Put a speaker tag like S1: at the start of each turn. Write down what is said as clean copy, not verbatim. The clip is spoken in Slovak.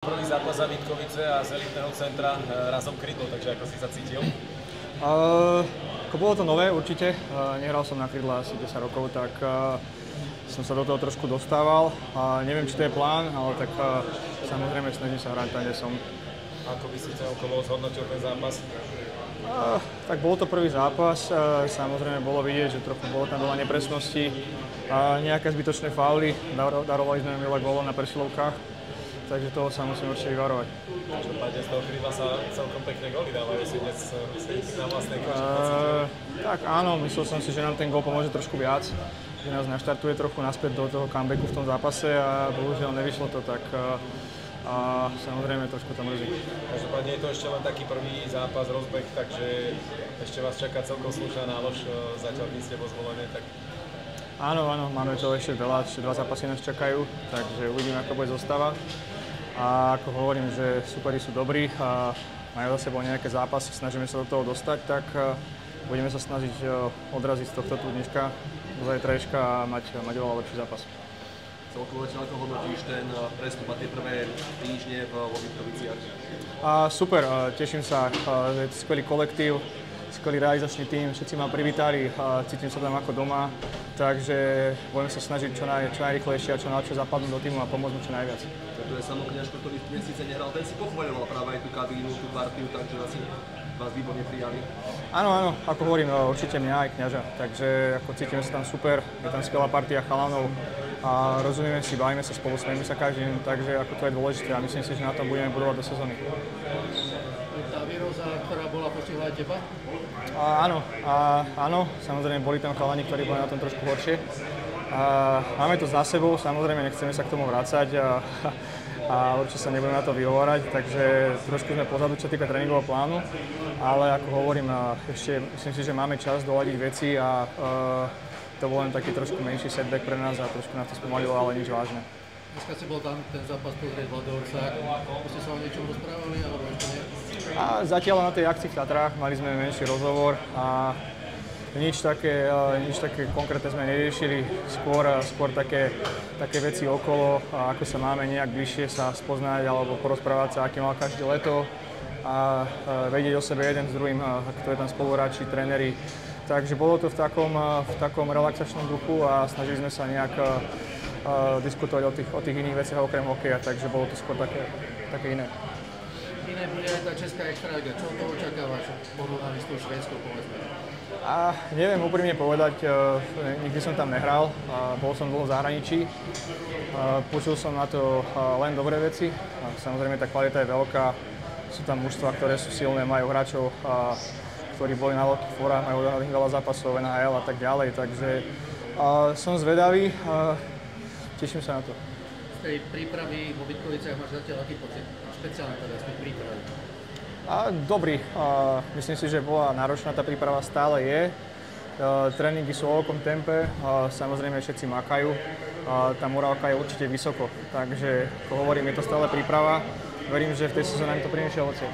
S1: Prvý zápas za Vítkovice a z elitného centra razom krydlo, takže ako si sa cítil?
S2: Bolo to nové určite, nehral som na krydle asi 10 rokov, tak som sa do toho trošku dostával. Neviem, či to je plán, ale tak samozrejme snažím sa hrať tam, kde som.
S1: Ako by si celkovo zhodnotil ten zápas?
S2: Tak bol to prvý zápas, samozrejme bolo vidieť, že trochu bolo tam veľa nepresností, nejaké zbytočné fauly, darovali sme veľa gólov na presilovkách, takže toho sa musím určite vyvarovať.
S1: Každopádne z toho krydla sa celkom pekné góly dávajú si dnes na vlastnej koži.
S2: Tak áno, myslel som si, že nám ten gól pomôže trošku viac, že nás naštartuje trochu naspäť do toho comebacku v tom zápase a bohužiaľ nevyšlo to, tak a samozrejme trošku to mrzí.
S1: Každopádne je to ešte len taký prvý zápas, rozbeh, takže ešte vás čaká celkom slušná nálož, zatiaľ keď ste bol zvolené, tak...
S2: Áno, máme to ešte veľa, ešte 2 zápasy nás čakajú, takže uvidíme, ako bude zostava. A ako hovorím, že superi sú dobrí a majú za sebou nejaké zápasy, snažíme sa do toho dostať, tak budeme sa snažiť odraziť z tohto dneška do zajtrajška a mať oveľa lepší zápas.
S3: Celkovo ako hodnotíš ten prestup a tie prvé týždne vo Vítkoviciach?
S2: Super, teším sa, že je to skvelý kolektív, skvelý realizačný tím, všetci ma privítali, cítim sa tam ako doma, takže budeme sa snažiť čo najrýchlejšie a čo najlepšie zapadnúť do týmu a pomôcť mu čo najviac.
S3: To je Samo Kňažko, ktorý dnes síce nehral, ten si pochvaľoval práve aj tú kabínu, tú partiu, takže asi vás výborne prijali.
S2: Áno, ako hovorím, určite mňa aj Kňaža, takže ako cítime sa tam super, je tam skvelá partia chalanov a rozumieme si, bavíme sa spolu, smejeme sa každý deň, takže ako to je dôležité a myslím si, že na tom budeme budovať do sezóny.
S4: Tá výroza, ktorá bola, postihla aj teba?
S2: Áno, samozrejme boli tam chalani, ktorí boli na tom trošku horšie. Máme to za sebou, samozrejme nechceme sa k tomu vrácať a určite sa nebudeme na to vyhovárať, takže trošku sme pozadu, čo týka tréningového plánu, ale ako hovorím, ešte myslím si, že máme čas doľadiť veci a to bol len taký trošku menší setback pre nás a trošku nás to spomalilo, ale nič vážne.
S4: Dneska si bol tam ten zápas pozrieť Vlado Orsák, ste sa o niečom rozprávali, alebo ešte nie?
S2: Zatiaľ na tej akcii v Tatrách mali sme menší rozhovor a nič také konkrétne sme neriešili, skôr také veci okolo, ako sa máme nejak bližšie sa spoznať alebo porozprávať sa, aké mal každé leto a vedieť o sebe jeden s druhým, kto je tam spoluhráči, tréneri. Takže bolo to v takom relaxačnom duchu a snažili sme sa nejak diskutovať o tých iných veciach okrem hokeja, takže bolo to skôr také iné.
S4: Iné bude aj tá česká extraliga, čo od toho očakávaš? Porovnaní s tou švédskou, povedzme.
S2: Neviem úprimne povedať, nikdy som tam nehral, bol som dlho v zahraničí, počul som na to len dobré veci, samozrejme tá kvalita je veľká, sú tam mužstvá, ktoré sú silné, majú hráčov, ktorí boli na veľkých fórach, majú veľa zápasov, NHL a tak ďalej, takže som zvedavý, teším sa na to.
S4: Z tej prípravy vo Vítkoviciach máš zatiaľ aký pocit? Špeciálne teda z tej prípravy.
S2: Dobrý. Myslím si, že bola náročná tá príprava, stále je. Tréningy sú o veľkom tempe, samozrejme všetci makajú. Tá morálka je určite vysoko, takže ako hovorím, je to stále príprava. Verím, že v tej sezóne to prinesie ovocie.